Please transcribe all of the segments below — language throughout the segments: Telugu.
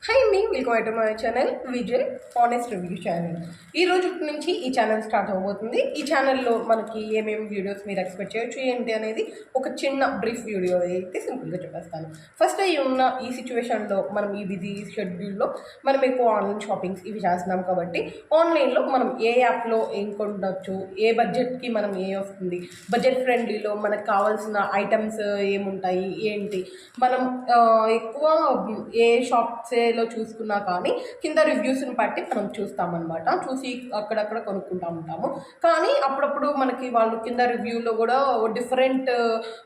హాయ్ అండి, welcome to my channel Vijay honest review channel. ఈ రోజు నుంచి ఈ ఛానల్ స్టార్ట్ అవబోతుంది. ఈ ఛానల్లో మనకి ఏమేమి వీడియోస్ మీరు ఎక్స్పెక్ట్ చేయొచ్చు ఏంటి అనేది ఒక చిన్న బ్రీఫ్ వీడియో అయితే సింపుల్గా చెప్పేస్తాను. ఫస్ట్ అయ్యి ఉన్న ఈ సిచ్యువేషన్లో మనం ఈ బిజీ షెడ్యూల్లో మనం ఎక్కువ ఆన్లైన్ షాపింగ్స్ ఇవి చేస్తున్నాం కాబట్టి ఆన్లైన్లో మనం ఏ యాప్లో ఏం కొనవచ్చు, ఏ బడ్జెట్కి మనం ఏ వస్తుంది, బడ్జెట్ ఫ్రెండ్లీలో మనకు కావాల్సిన ఐటమ్స్ ఏముంటాయి ఏంటి, మనం ఎక్కువ ఏ షాప్స్ లో చూసుకున్నా కానీ కింద రివ్యూస్ని బట్టి మనం చూస్తామన్నమాట. చూసి అక్కడక్కడ కొనుక్కుంటా ఉంటాము. కానీ అప్పుడప్పుడు మనకి వాళ్ళు కింద రివ్యూలో కూడా డిఫరెంట్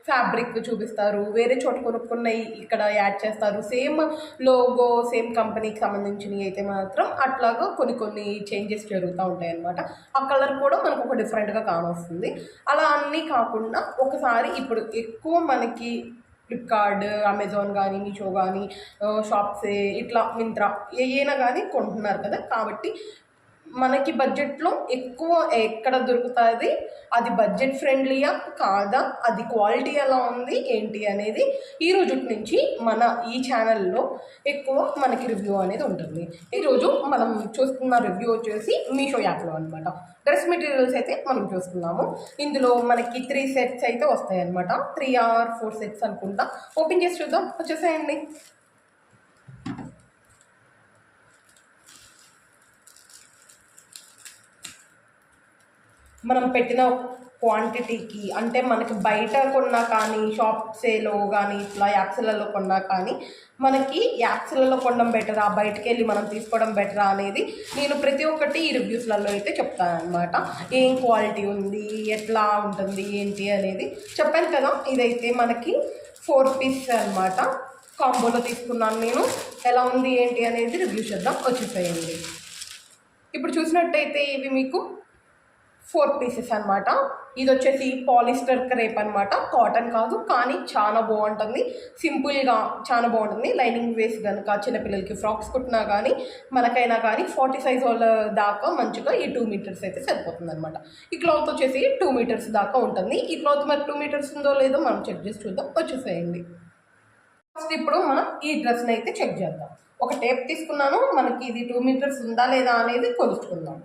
ఫ్యాబ్రిక్ చూపిస్తారు, వేరే చోట కొనుక్కున్నవి ఇక్కడ యాడ్ చేస్తారు, సేమ్ లోగో సేమ్ కంపెనీకి సంబంధించినవి అయితే మాత్రం అట్లాగా కొన్ని చేంజెస్ జరుగుతూ ఉంటాయి అన్నమాట. ఆ కలర్ కూడా మనకు ఒక డిఫరెంట్గా కానొస్తుంది. అలా అన్నీ కాకుండా ఒకసారి ఇప్పుడు ఎక్కువ మనకి ఫ్లిప్కార్ట్, అమెజాన్ కానీ, మీషో కానీ, షాప్సే ఇట్లా మింత్రా ఏమైనా కానీ కొంటున్నారు కదా. కాబట్టి మనకి బడ్జెట్లో ఎక్కువ ఎక్కడ దొరుకుతుంది, అది బడ్జెట్ ఫ్రెండ్లీయా కాదా, అది క్వాలిటీ ఎలా ఉంది ఏంటి అనేది ఈరోజు నుంచి మన ఈ ఛానల్లో ఎక్కువ మనకి రివ్యూ అనేది ఉంటుంది. ఈరోజు మనం చూస్తున్న రివ్యూ వచ్చేసి మీషో యాప్లో అనమాట. డ్రెస్ మెటీరియల్స్ అయితే మనం చూస్తున్నాము. ఇందులో మనకి 3 సెట్స్ అయితే వస్తాయి అనమాట. 3 or 4 సెట్స్ అనుకుంటా. ఓపెన్ చేసి చూద్దాం, వచ్చేసాయండి. మనం పెట్టిన క్వాంటిటీకి అంటే మనకి బయట కొన్నా కానీ, షాప్సేలో కానీ, ఇట్లా యాప్స్లలో కొన్నా కానీ మనకి యాప్స్లలో కొనడం బెటరా, బయటకు వెళ్ళి మనం తీసుకోవడం బెటరా అనేది నేను ప్రతి ఒక్కటి ఈ రివ్యూస్లలో అయితే చెప్తాను అనమాట. ఏం క్వాలిటీ ఉంది, ఎట్లా ఉంటుంది ఏంటి అనేది చెప్పాను కదా. ఇదైతే మనకి 4 పీస్ అనమాట. కాంబోలో తీసుకున్నాను నేను. ఎలా ఉంది ఏంటి అనేది రివ్యూ చేద్దాం, వచ్చేసేయండి. ఇప్పుడు చూసినట్టయితే ఇవి మీకు 4 పీసెస్ అనమాట. ఇది వచ్చేసి పాలిస్టర్ క్రేప్ అనమాట, కాటన్ కాదు. కానీ చాలా బాగుంటుంది, సింపుల్గా చాలా బాగుంటుంది. లైనింగ్ వేసి కనుక చిన్నపిల్లలకి ఫ్రాక్స్ కుట్టినా కానీ మనకైనా కానీ 40 సైజ్ వాళ్ళ దాకా మంచిగా ఈ 2 మీటర్స్ అయితే సరిపోతుంది అనమాట. ఈ క్లాత్ వచ్చేసి 2 మీటర్స్ దాకా ఉంటుంది. ఈ క్లాత్ మరి 2 మీటర్స్ ఉందో లేదో మనం చెక్ చేసి చూద్దాం, వచ్చేసేయండి. ఫస్ట్ ఇప్పుడు మనం ఈ డ్రెస్ని అయితే చెక్ చేద్దాం. ఒక టేప్ తీసుకున్నాను, మనకి ఇది 2 మీటర్స్ ఉందా లేదా అనేది కొలుచుకుందాం.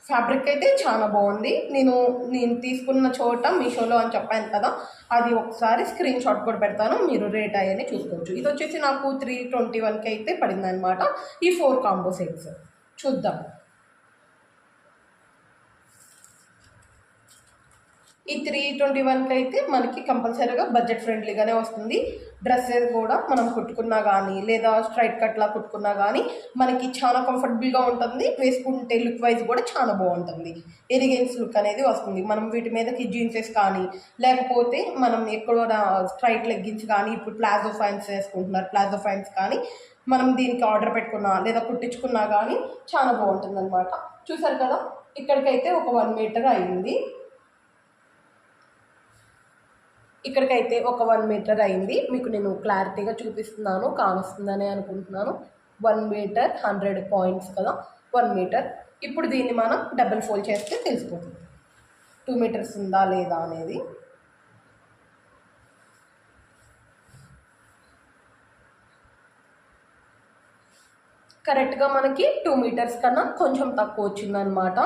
ఫ్యాబ్రిక్ అయితే చాలా బాగుంది. నేను తీసుకున్న చోట మీషోలో అని చెప్పాను కదా, అది ఒకసారి స్క్రీన్ షాట్ కూడా పెడతాను, మీరు రేట్ అయ్యని చూసుకోవచ్చు. ఇది వచ్చేసి నాకు 321కి అయితే పడింది అనమాట. ఈ 4 కాంబో సెట్స్ చూద్దాం. ఈ 321కి అయితే మనకి కంపల్సరీగా బడ్జెట్ ఫ్రెండ్లీగానే వస్తుంది. డ్రెస్సెస్ కూడా మనం కుట్టుకున్నా కానీ లేదా స్ట్రైట్ కట్లా కుట్టుకున్నా కానీ మనకి చాలా కంఫర్టబుల్గా ఉంటుంది. వేసుకుంటే లుక్ వైజ్ కూడా చాలా బాగుంటుంది, ఎలిగెన్స్ లుక్ అనేది వస్తుంది. మనం వీటి మీదకి జీన్సెస్ కానీ లేకపోతే మనం ఎక్కడో స్ట్రైట్ లెగ్గిన్స్ కానీ, ఇప్పుడు ప్లాజో ఫ్యాన్స్ వేసుకుంటున్నారు, ప్లాజో ఫ్యాన్స్ కానీ మనం దీనికి ఆర్డర్ పెట్టుకున్నా లేదా కుట్టించుకున్నా కానీ చాలా బాగుంటుంది అనమాట. చూసారు కదా, ఇక్కడికైతే ఒక 1 మీటర్ అయింది. ఇక్కడికైతే ఒక 1 మీటర్ అయింది. మీకు నేను క్లారిటీగా చూపిస్తున్నాను, కానొస్తుందని అనుకుంటున్నాను. 1 మీటర్ 100 పాయింట్స్ కదా, 1 మీటర్. ఇప్పుడు దీన్ని మనం డబుల్ ఫోల్డ్ చేస్తే తెలిసిపోతుంది 2 మీటర్స్ ఉందా లేదా అనేది. కరెక్ట్గా మనకి 2 మీటర్స్ కన్నా కొంచెం తక్కువ వచ్చిందనమాట.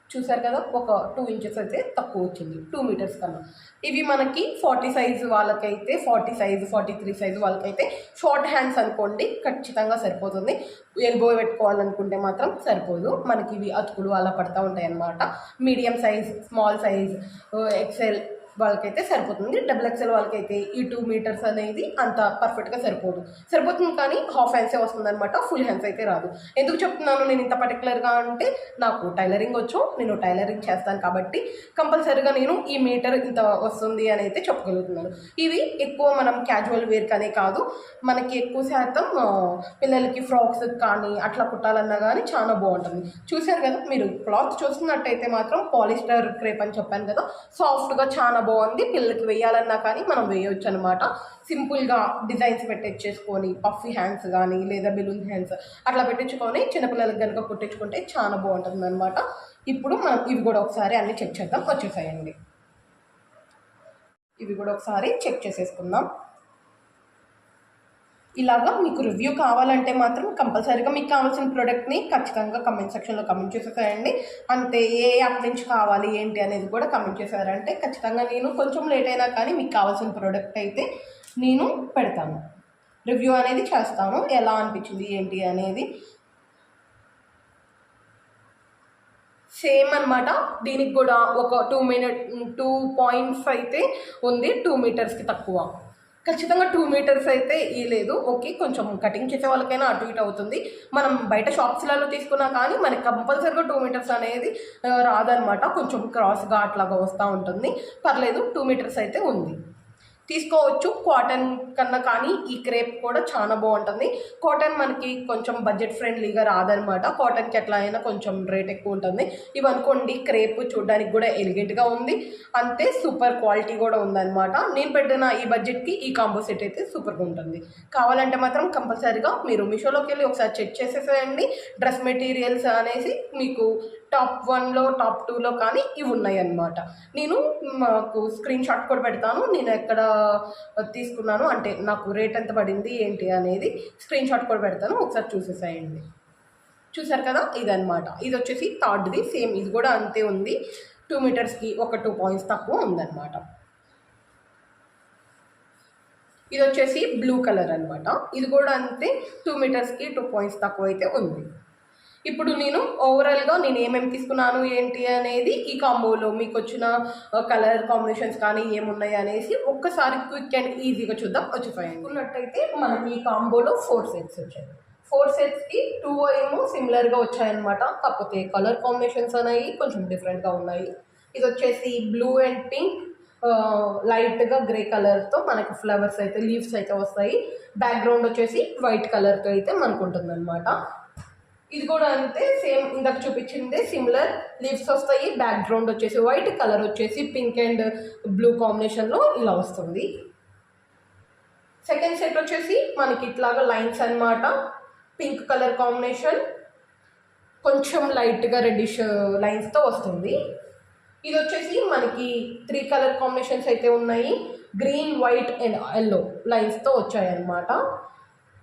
చూసారు కదా, ఒక 2 ఇంచెస్ అయితే తక్కువ వచ్చింది 2 మీటర్స్ కన్నా. ఇవి మనకి 40 సైజు వాళ్ళకైతే, 40 సైజు 43 సైజు వాళ్ళకైతే షార్ట్ హ్యాండ్స్ అనుకోండి ఖచ్చితంగా సరిపోతుంది. ఎల్బో పెట్టుకోవాలనుకుంటే మాత్రం సరిపోదు. మనకి ఇవి అతుకులు అలా పడుతూ ఉంటాయి అన్నమాట. Medium size, small size, XL వాళ్ళకైతే సరిపోతుంది. డబుల్ ఎక్సెల్ వాళ్ళకైతే ఈ 2 మీటర్స్ అనేది అంత పర్ఫెక్ట్గా సరిపోతుంది కానీ హాఫ్ హ్యాండ్సే వస్తుంది అనమాట, ఫుల్ హ్యాండ్స్ అయితే రాదు. ఎందుకు చెప్తున్నాను నేను ఇంత పర్టికులర్గా అంటే, నాకు టైలరింగ్ వచ్చు, నేను టైలరింగ్ చేస్తాను కాబట్టి కంపల్సరీగా నేను ఈ మీటర్ ఇంత వస్తుంది అని అయితే చెప్పగలుగుతున్నాను. ఇవి ఎక్కువ మనం క్యాజువల్ వేర్కి అనే కాదు, మనకి ఎక్కువ శాతం పిల్లలకి ఫ్రాక్స్ కానీ అట్లా కుట్టాలన్నా కానీ చాలా బాగుంటుంది. చూసారు కదా, మీరు క్లాత్ చూస్తున్నట్టయితే మాత్రం పాలిస్టర్ క్రేప్ అని చెప్పాను కదా, సాఫ్ట్గా చాలా బాగుంది. పిల్లలకి వేయాలన్నా కానీ మనం వేయవచ్చు అనమాట. సింపుల్గా డిజైన్స్ పెట్టించేసుకొని పఫీ హ్యాండ్స్ కానీ లేదా బెలూన్ హ్యాండ్స్ అట్లా పెట్టించుకొని చిన్నపిల్లలకి కనుక కుట్టించుకుంటే చాలా బాగుంటుంది అనమాట. ఇప్పుడు మనం ఇవి కూడా ఒకసారి అన్నీ చెక్ చేద్దాం, వచ్చేసాయండి. ఇవి కూడా ఒకసారి చెక్ చేసేసుకుందాం. ఇలాగా మీకు రివ్యూ కావాలంటే మాత్రం కంపల్సరీగా మీకు కావాల్సిన ప్రోడక్ట్ని ఖచ్చితంగా కమెంట్ సెక్షన్లో కమెంట్ చేసేసేయండి. అంతే ఏ యాప్ నుంచి కావాలి ఏంటి అనేది కూడా కమెంట్ చేశారంటే ఖచ్చితంగా నేను కొంచెం లేట్ అయినా కానీ మీకు కావాల్సిన ప్రోడక్ట్ అయితే నేను పెడతాను, రివ్యూ అనేది చేస్తాను, ఎలా అనిపించింది ఏంటి అనేది. సేమ్ అనమాట. దీనికి కూడా ఒక 2.5 అయితే ఉంది, 2 మీటర్స్కి తక్కువ. ఖచ్చితంగా 2 మీటర్స్ అయితే ఇవ్వలేదు. ఓకే, కొంచెం కటింగ్ చేసే వాళ్ళకైనా అటు ఇటు అవుతుంది. మనం బయట షాప్స్లలో తీసుకున్నా కానీ మనకి కంపల్సరీగా 2 మీటర్స్ అనేది రాదనమాట. కొంచెం క్రాస్గా అట్లాగా వస్తూ ఉంటుంది. పర్లేదు, 2 మీటర్స్ అయితే ఉంది, తీసుకోవచ్చు. కాటన్ కన్నా కానీ ఈ క్రేప్ కూడా చాలా బాగుంటుంది. కాటన్ మనకి కొంచెం బడ్జెట్ ఫ్రెండ్లీగా రాదనమాట. కాటన్కి ఎట్లా అయినా కొంచెం రేట్ ఎక్కువ ఉంటుంది. ఇవనుకోండి క్రేప్ చూడడానికి కూడా ఎలిగెంట్గా ఉంది, అంతే సూపర్ క్వాలిటీ కూడా ఉందన్నమాట. నేను పెట్టిన ఈ బడ్జెట్కి ఈ కాంబో సెట్ అయితే సూపర్గా ఉంటుంది. కావాలంటే మాత్రం కంపల్సరీగా మీరు మీషోలోకి వెళ్ళి ఒకసారి చెక్ చేసేసేయండి. డ్రెస్ మెటీరియల్స్ అనేసి మీకు టాప్ 1లో టాప్ 2లో కానీ ఇవి ఉన్నాయి అన్నమాట. నేను మాకు స్క్రీన్ షాట్ కూడా పెడతాను, నేను ఎక్కడ తీసుకున్నాను అంటే నాకు రేట్ ఎంత పడింది ఏంటి అనేది స్క్రీన్ షాట్ కూడా పెడతాను, ఒకసారి చూసేసేయండి. చూసారు కదా, ఇదనమాట. ఇది వచ్చేసి థర్డ్ది, సేమ్ ఇది కూడా అంతే ఉంది. 2 మీటర్స్కి ఒక 2 పాయింట్స్ తక్కువ ఉందన్నమాట. ఇది వచ్చేసి బ్లూ కలర్ అనమాట. ఇది కూడా అంతే, 2 మీటర్స్కి 2 పాయింట్స్ తక్కువ అయితే ఉంది. ఇప్పుడు నేను ఓవరాల్గా నేను ఏమేమి తీసుకున్నాను ఏంటి అనేది ఈ కాంబోలో మీకు వచ్చిన కలర్ కాంబినేషన్స్ కానీ ఏమున్నాయి అనేసి ఒక్కసారి క్విక్ అండ్ ఈజీగా చూద్దాం. వచ్చేసాయండి. ఉన్నట్టయితే మనకి ఈ కాంబోలో 4 సెట్స్ వచ్చాయి. 4 సెట్స్కి 2 ఏమో సిమిలర్గా వచ్చాయన్నమాట. కాకపోతే కలర్ కాంబినేషన్స్ అనేవి కొంచెం డిఫరెంట్గా ఉన్నాయి. ఇది వచ్చేసి బ్లూ అండ్ పింక్, లైట్గా గ్రే కలర్తో మనకి ఫ్లవర్స్ అయితే లీవ్స్ అయితే వస్తాయి. బ్యాక్గ్రౌండ్ వచ్చేసి వైట్ కలర్తో అయితే మనకు ఉంటుంది అనమాట. ఇది కూడా అంతే, సేమ్ ఇందాక చూపించింది సిమిలర్ లీవ్స్ వస్తాయి. బ్యాక్గ్రౌండ్ వచ్చేసి వైట్, కలర్ వచ్చేసి పింక్ అండ్ బ్లూ కాంబినేషన్లో ఇలా వస్తుంది. సెకండ్ సెట్ వచ్చేసి మనకి ఇట్లాగా లైన్స్ అనమాట. పింక్ కలర్ కాంబినేషన్, కొంచెం లైట్గా రెడ్డిష్ లైన్స్తో వస్తుంది. ఇది వచ్చేసి మనకి 3 కలర్ కాంబినేషన్స్ అయితే ఉన్నాయి. గ్రీన్, వైట్ అండ్ ఎల్లో లైన్స్తో వచ్చాయన్నమాట.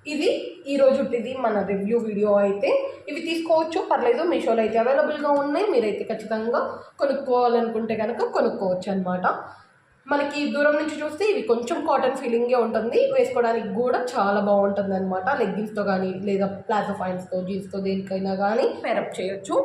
ఇది ఈరోజుటిది మన రివ్యూ వీడియో అయితే. ఇవి తీసుకోవచ్చు, పర్లేదు, మీషోలో అయితే అవైలబుల్గా ఉన్నాయి. మీరైతే ఖచ్చితంగా కొనుక్కోవాలనుకుంటే కనుక కొనుక్కోవచ్చు అనమాట. మనకి దూరం నుంచి చూస్తే ఇవి కొంచెం కాటన్ ఫీలింగే ఉంటుంది, వేసుకోవడానికి కూడా చాలా బాగుంటుంది అనమాట. లెగ్గిన్స్తో కానీ లేదా ప్లాజో ఫైన్స్తో జీన్స్తో దేనికైనా కానీ పేరప్ చేయొచ్చు.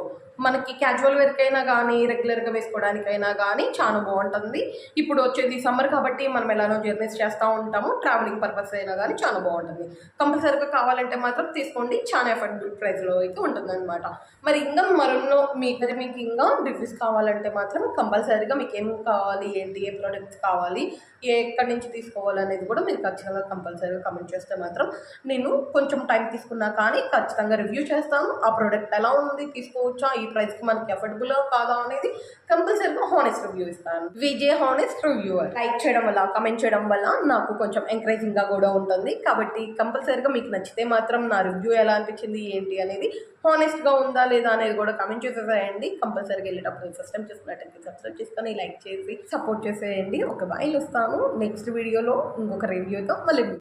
మనకి క్యాజువల్ వేర్కైనా కానీ రెగ్యులర్గా వేసుకోవడానికైనా కానీ చాలా బాగుంటుంది. ఇప్పుడు వచ్చేది సమ్మర్ కాబట్టి మనం ఎలానో జర్నీస్ చేస్తూ ఉంటాము, ట్రావెలింగ్ పర్పస్ అయినా కానీ చాలా బాగుంటుంది. కంపల్సరీగా కావాలంటే మాత్రం తీసుకోండి, చాలా ఎఫర్డబుల్ ప్రైస్లో అయితే ఉంటుందన్నమాట. మరి ఇంకా మరెన్నో మీకు ఇంకా రివ్యూస్ కావాలంటే మాత్రం కంపల్సరీగా మీకు ఏం కావాలి ఏంటి, ఏ ప్రోడక్ట్స్ కావాలి, ఎక్కడి నుంచి తీసుకోవాలనేది కూడా మీరు ఖచ్చితంగా కంపల్సరీగా కమెంట్ చేస్తే మాత్రం నేను కొంచెం టైం తీసుకున్నా కానీ ఖచ్చితంగా రివ్యూ చేస్తాను. ఆ ప్రోడక్ట్ ఎలా ఉంది, తీసుకోవచ్చా, ఈ ప్రైస్కి మనకి అఫోర్డబుల్ కాదా అనేది కంపల్సరీగా హానెస్ట్ రివ్యూ ఇస్తాను. VJ honest reviewer. లైక్ చేయడం వల్ల, కమెంట్ చేయడం వల్ల నాకు కొంచెం ఎంకరేజింగ్గా కూడా ఉంటుంది. కాబట్టి కంపల్సరీగా మీకు నచ్చితే మాత్రం నా రివ్యూ ఎలా అనిపించింది ఏంటి అనేది, హానెస్ట్గా ఉందా లేదా అనేది కూడా కమెంట్ చేసేసేయండి. కంపల్సరీగా వెళ్ళేటప్పుడు ఫస్ట్ టైం చూస్తున్నట్టయితే సబ్స్క్రైబ్ చేసుకొని లైక్ చేసి సపోర్ట్ చేసేయండి. ఒక బాయ్ వస్తాను నెక్స్ట్ వీడియోలో ఇంకొక రివ్యూతో మళ్ళీ.